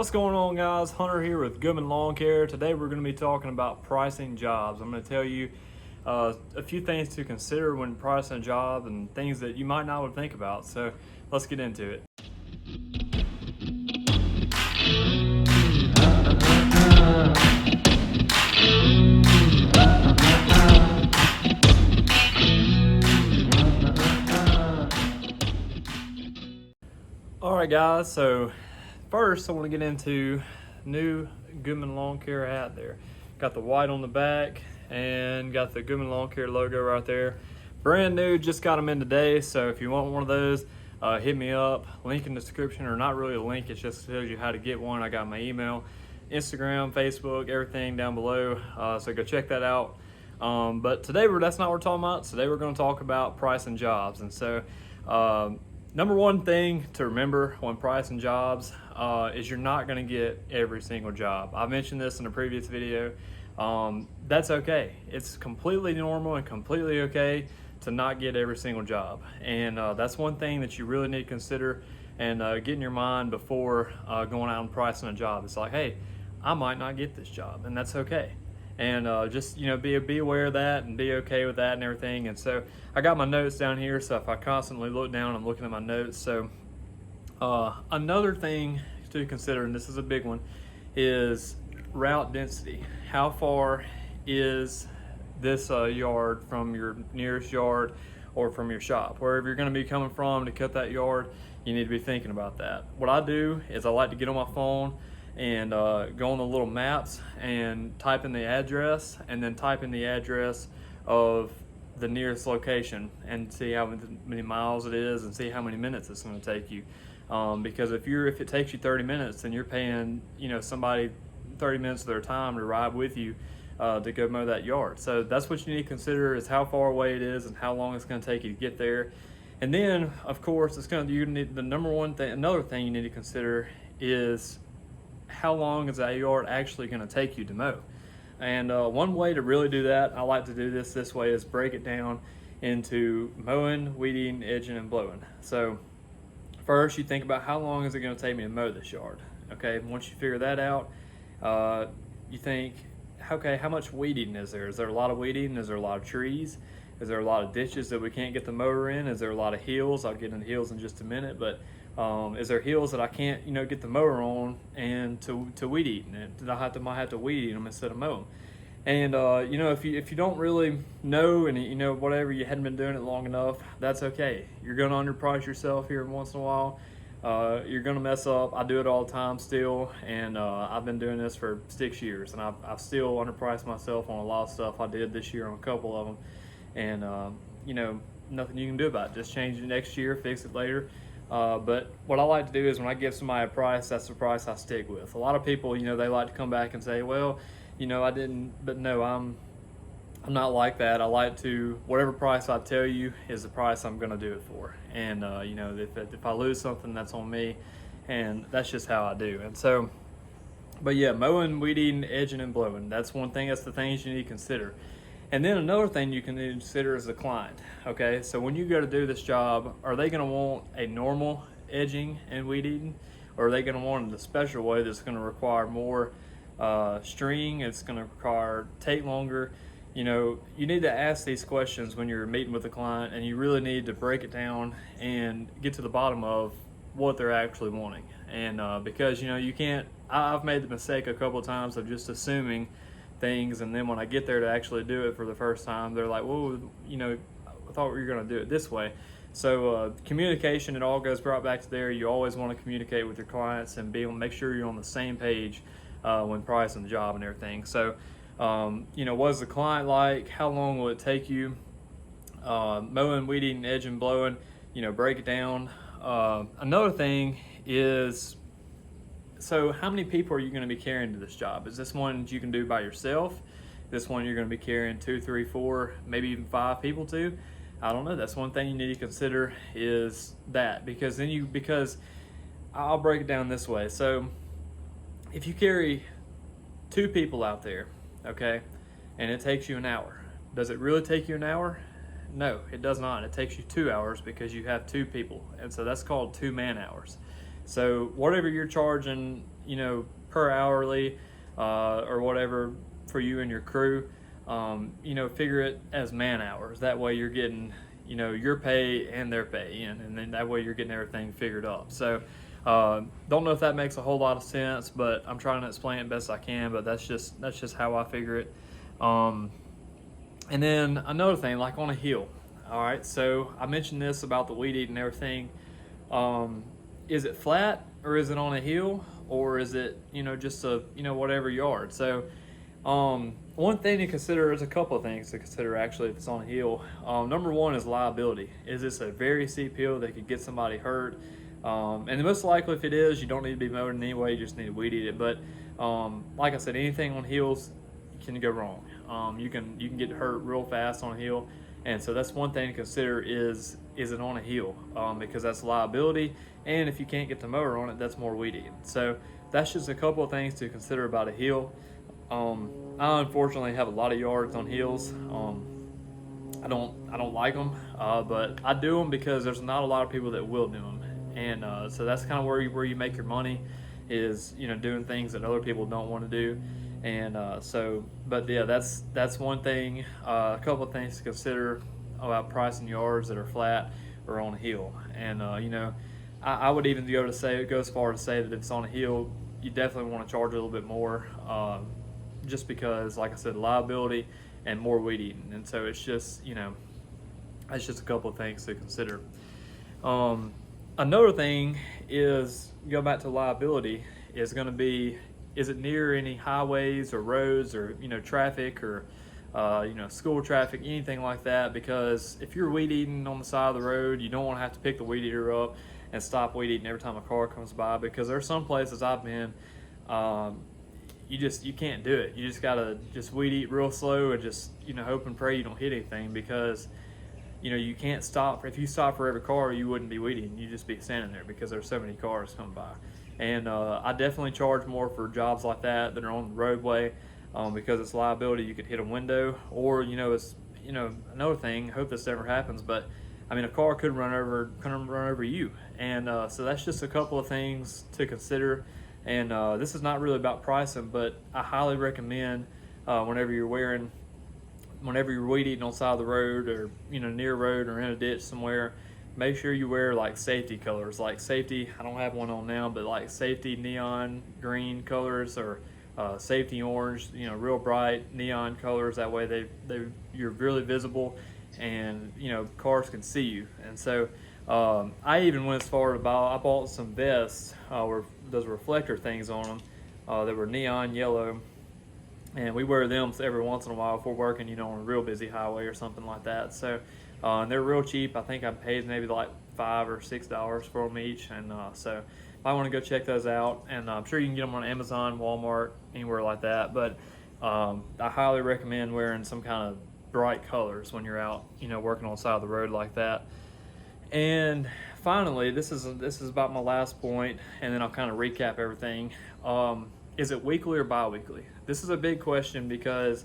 What's going on, guys? Hunter here with Goodman Lawn Care. Today we're going to be talking about pricing jobs. I'm going to tell you a few things to consider when pricing a job and things that you might not would think about. So let's get into it. Alright guys, so first I want to get into new Goodman Lawn Care hat there. Got the white on the back and got the Goodman Lawn Care logo right there. Brand new, just got them in today, so if you want one of those, hit me up. Link in the description, or not really a link, it just tells you how to get one. I got my email, Instagram, Facebook, everything down below, so go check that out. But today that's not what we're talking about. Today we're going to talk about pricing jobs. And so number one thing to remember when pricing jobs is you're not going to get every single job. I mentioned this in a previous video. That's okay. It's completely normal and completely okay to not get every single job. And that's one thing that you really need to consider and get in your mind before going out and pricing a job. It's like, hey, I might not get this job, and that's okay. And just be aware of that and be okay with that and everything. And so I got my notes down here, so if I constantly look down, I'm looking at my notes. So another thing to consider, and this is a big one, is route density. How far is this yard from your nearest yard or from your shop? Wherever you're going to be coming from to cut that yard, you need to be thinking about that. What I do is I like to get on my phone and go on the little maps and type in the address, and then type in the address of the nearest location and see how many miles it is and see how many minutes it's going to take you. Because if it takes you 30 minutes, then you're paying somebody 30 minutes of their time to ride with you to go mow that yard. So that's what you need to consider, is how far away it is and how long it's going to take you to get there. And then of course another thing you need to consider is how long is that yard actually going to take you to mow. And one way to really do that, I like to do this way, is break it down into mowing, weeding, edging, and blowing. So first you think about how long is it going to take me to mow this yard. Okay, once you figure that out, you think, okay, how much weeding is there? Is there a lot of weeding? Is there a lot of trees? Is there a lot of ditches that we can't get the mower in? Is there a lot of hills? I'll get into hills in just a minute, but is there hills that I can't get the mower on and to weed eat, and I might have to weed eat them instead of mow them. And if you don't really know, and whatever, you hadn't been doing it long enough, that's okay. You're going to underprice yourself here once in a while. You're going to mess up. I do it all the time still, and I've been doing this for 6 years, and I've still underpriced myself on a lot of stuff I did this year on a couple of them. And nothing you can do about it. Just change it next year, fix it later. But what I like to do is, when I give somebody a price, that's the price I stick with. A lot of people, they like to come back and say, well, I didn't, but no, I'm not like that. I like to, whatever price I tell you is the price I'm going to do it for. And, if I lose something, that's on me, and that's just how I do. And so, but yeah, mowing, weeding, edging, and blowing, that's one thing. That's the things you need to consider. And then another thing you can consider is the client. Okay, so when you go to do this job, are they going to want a normal edging and weed eating, or are they going to want it the special way that's going to require more string? It's going to take longer. You need to ask these questions when you're meeting with a client, and you really need to break it down and get to the bottom of what they're actually wanting. And because you can't. I've made the mistake a couple of times of just assuming things, and then when I get there to actually do it for the first time, they're like, whoa, I thought we were going to do it this way. So communication, it all goes right back to there. You always want to communicate with your clients and be able to make sure you're on the same page when pricing the job and everything. So what is the client like? How long will it take you? Mowing, weeding, edging, blowing, break it down. Another thing is, so how many people are you going to be carrying to this job? Is this one you can do by yourself? This one you're going to be carrying 2, 3, 4, maybe even 5 people to? I don't know. That's one thing you need to consider, is that, because I'll break it down this way. So if you carry 2 people out there, okay, and it takes you an hour, does it really take you an hour? No, it does not. It takes you 2 hours because you have 2 people, and so that's called 2 man hours. So whatever you're charging per hourly or whatever for you and your crew. Figure it as man hours. That way you're getting, your pay and their pay in, and then that way you're getting everything figured up. So don't know if that makes a whole lot of sense, but I'm trying to explain it best I can. But that's just how I figure it. And then another thing, like on a hill. All right, so I mentioned this about the weed eating and everything. Is it flat or is it on a hill, or is it just a whatever yard? So one thing to consider, there's a couple of things to consider actually if it's on a hill. Number one is liability. Is this a very steep hill that could get somebody hurt? And most likely if it is, you don't need to be mowed in any way, you just need to weed eat it. But like I said, anything on hills can go wrong. You can get hurt real fast on a hill. And so that's one thing to consider is it on a hill, because that's liability, and if you can't get the mower on it, that's more weed eating. So that's just a couple of things to consider about a hill. I unfortunately have a lot of yards on hills. I don't like them, but I do them because there's not a lot of people that will do them, and so that's kind of where you make your money, is doing things that other people don't want to do. And but yeah, that's one thing. A couple of things to consider about pricing yards that are flat or on a hill. And I would even go as far as say that if it's on a hill, you definitely want to charge a little bit more, just because, like I said, liability and more weed eating. And so it's just that's just a couple of things to consider. Another thing is, go back to liability, is going to be, is it near any highways or roads or traffic or school traffic, anything like that? Because if you're weed eating on the side of the road, you don't want to have to pick the weed eater up and stop weed eating every time a car comes by, because there's some places I've been, you can't do it. You just gotta weed eat real slow and just hope and pray you don't hit anything, because you can't stop. If you stop for every car, you wouldn't be weed eating. You'd just be standing there because there's so many cars coming by. And I definitely charge more for jobs like that are on the roadway, because it's liability. You could hit a window, or it's another thing. Hope this never happens, but I mean, a car could run over you, and so that's just a couple of things to consider. And this is not really about pricing, but I highly recommend whenever you're weed eating on the side of the road, or near a road or in a ditch somewhere, make sure you wear like safety colors, like safety, I don't have one on now, but like safety neon green colors, or safety orange, real bright neon colors. That way you're really visible, and cars can see you. And so I even went as far as I bought some vests with those reflector things on them that were neon yellow, and we wear them every once in a while if we're working on a real busy highway or something like that. So and they're real cheap. I think I paid maybe like $5 or $6 for them each, and so I want to go check those out. And I'm sure you can get them on Amazon, Walmart, anywhere like that. But I highly recommend wearing some kind of bright colors when you're out, working on the side of the road like that. And finally, this is about my last point, and then I'll kind of recap everything. Is it weekly or bi-weekly? This is a big question, because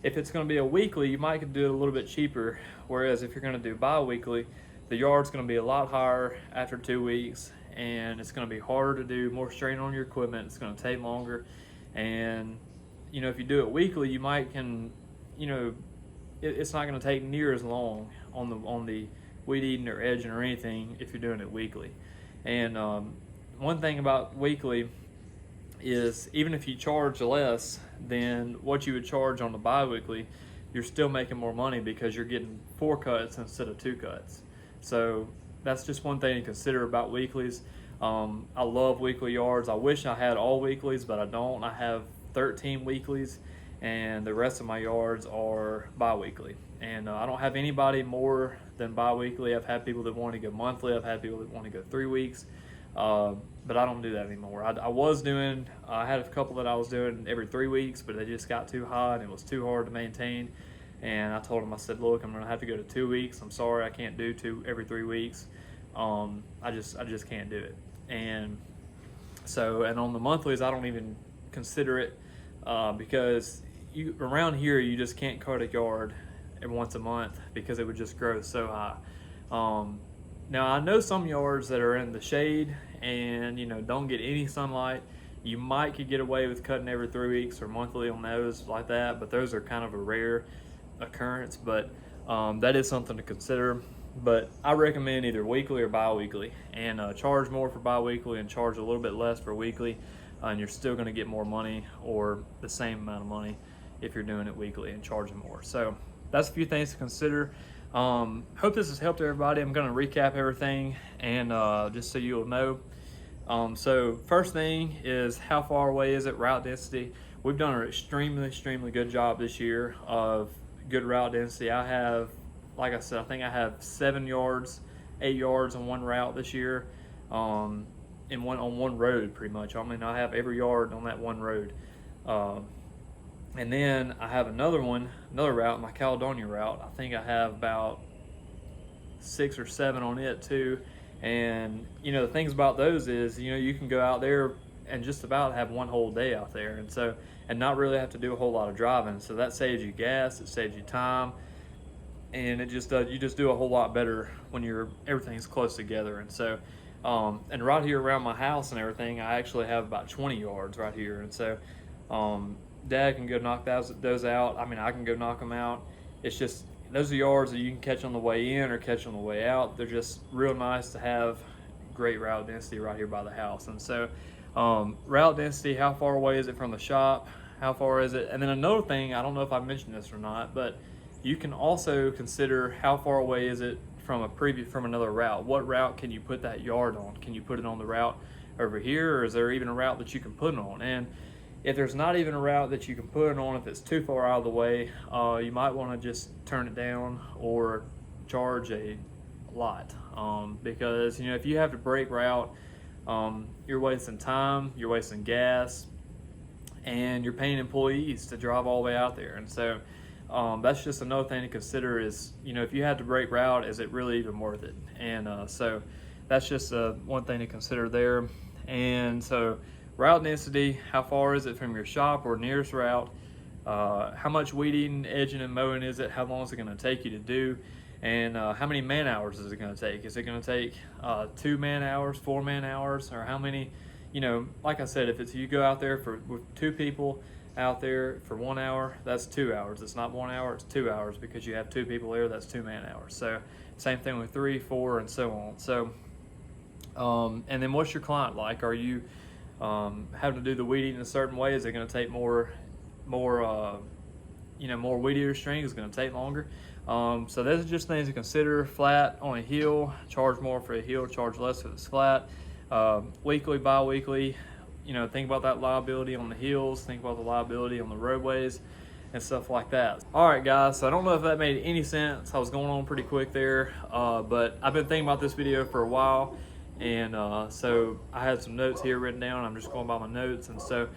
if it's going to be a weekly, you might do it a little bit cheaper. Whereas if you're going to do bi-weekly, the yard's going to be a lot higher after 2 weeks, and it's going to be harder to do, more strain on your equipment. It's going to take longer, and if you do it weekly, you might it's not going to take near as long on the weed eating or edging or anything if you're doing it weekly. And one thing about weekly is, even if you charge less than what you would charge on the bi-weekly, you're still making more money because you're getting 4 cuts instead of 2 cuts. So that's just one thing to consider about weeklies. I love weekly yards. I wish I had all weeklies, but I don't. I have 13 weeklies, and the rest of my yards are bi-weekly. And I don't have anybody more than bi-weekly. I've had people that want to go monthly. I've had people that want to go 3 weeks. But I don't do that anymore. I had a couple that I was doing every 3 weeks, but they just got too hot and it was too hard to maintain. And I told them, I said, look, I'm going to have to go to 2 weeks. I'm sorry, I can't do every 3 weeks. I just can't do it. And so, and on the monthlies, I don't even consider it, because around here, you just can't cut a yard once a month because it would just grow so high. Now I know some yards that are in the shade and don't get any sunlight, You could get away with cutting every 3 weeks or monthly on those like that, but those are kind of a rare occurrence. But that is something to consider. But I recommend either weekly or bi-weekly, and charge more for bi-weekly and charge a little bit less for weekly, and you're still going to get more money or the same amount of money if you're doing it weekly and charging more. So that's a few things to consider. Hope this has helped everybody. I'm going to recap everything, and just so you'll know. So first thing is, how far away is it? Route density. We've done an extremely good job this year of good route density. I have, like I said, I think I have 7 yards, 8 yards on one route this year, on one road pretty much. I mean, I have every yard on that one road. And then I have another route, my Caledonia route. I think I have about 6 or 7 on it too. And the things about those is, you can go out there and just about have one whole day out there, and not really have to do a whole lot of driving. So that saves you gas, it saves you time, and you just do a whole lot better when everything's close together. And so and right here around my house and everything, I actually have about 20 yards right here. And so Dad can go knock those out. I mean, I can go knock them out. It's just, those are yards that you can catch on the way in or catch on the way out. They're just real nice to have great route density right here by the house. And so route density, how far away is it from the shop? How far is it? And then another thing, I don't know if I mentioned this or not, but you can also consider how far away is it from another route. What route can you put that yard on? Can you put it on the route over here, or is there even a route that you can put it on? And if there's not even a route that you can put it on, if it's too far out of the way, you might want to just turn it down or charge a lot, because if you have to break route, you're wasting time, you're wasting gas, and you're paying employees to drive all the way out there. And so that's just another thing to consider is, if you had to break route, is it really even worth it? And so that's just one thing to consider there. And so route density, how far is it from your shop or nearest route? How much weeding, edging, and mowing is it? How long is it going to take you to do? And how many man hours is it going to take? Is it going to take 2 man hours, 4 man hours, or how many? Like I said, if you go out there with 2 people out there for 1 hour, that's 2 hours. It's not 1 hour, it's 2 hours, because you have 2 people there, that's 2 man hours. So same thing with 3, 4, and so on. So and then what's your client like? Are you having to do the weeding in a certain way? Is it going to take more weed eater string? Is going to take longer? So those are just things to consider. Flat on a hill, charge more for a hill, charge less if it's flat. Weekly, bi-weekly, think about that liability on the hills, think about the liability on the roadways and stuff like that. All right, guys, so I don't know if that made any sense. I was going on pretty quick there, but I've been thinking about this video for a while. And so I had some notes here written down. I'm just going by my notes. And so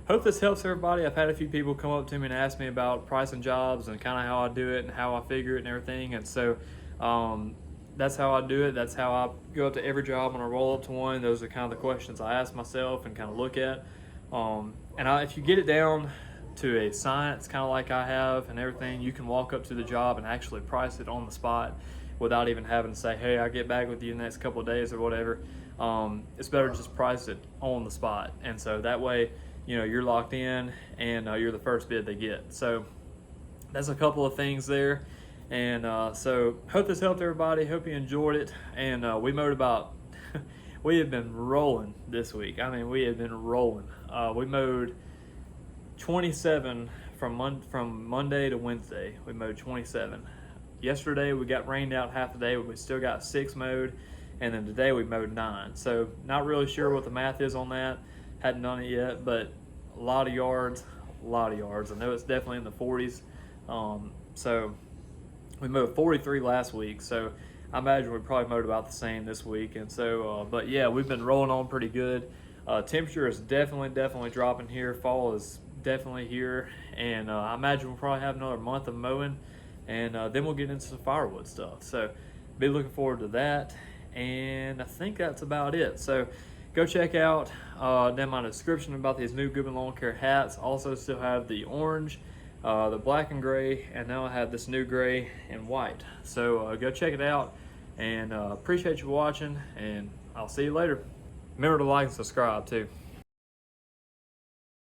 hope this helps everybody. I've had a few people come up to me and ask me about pricing jobs and kind of how I do it and how I figure it and everything. And so that's how I do it. That's how I go up to every job when I roll up to one. Those are kind of the questions I ask myself and kind of look at. If you get it down to a science, kind of like I have and everything, you can walk up to the job and actually price it on the spot without even having to say, hey, I'll get back with you in the next couple of days or whatever. It's better to just price it on the spot. And so that way, you're locked in and you're the first bid they get. So that's a couple of things there. And so hope this helped everybody. Hope you enjoyed it. And we mowed we have been rolling this week. I mean, we have been rolling. We mowed 27 from Monday to Wednesday. We mowed 27. Yesterday we got rained out half the day, but we still got 6 mowed, and then today we mowed 9. So not really sure what the math is on that. Hadn't done it yet, but a lot of yards. I know it's definitely in the 40s. So we mowed 43 last week, so I imagine we probably mowed about the same this week. And so, but yeah, we've been rolling on pretty good. Temperature is definitely dropping here. Fall is definitely here, and I imagine we'll probably have another month of mowing. And then we'll get into some firewood stuff. So be looking forward to that. And I think that's about it. So go check out down my description about these new Goodman Lawn Care hats. Also still have the orange, the black and gray, and now I have this new gray and white. So go check it out. And appreciate you watching, and I'll see you later. Remember to like and subscribe too.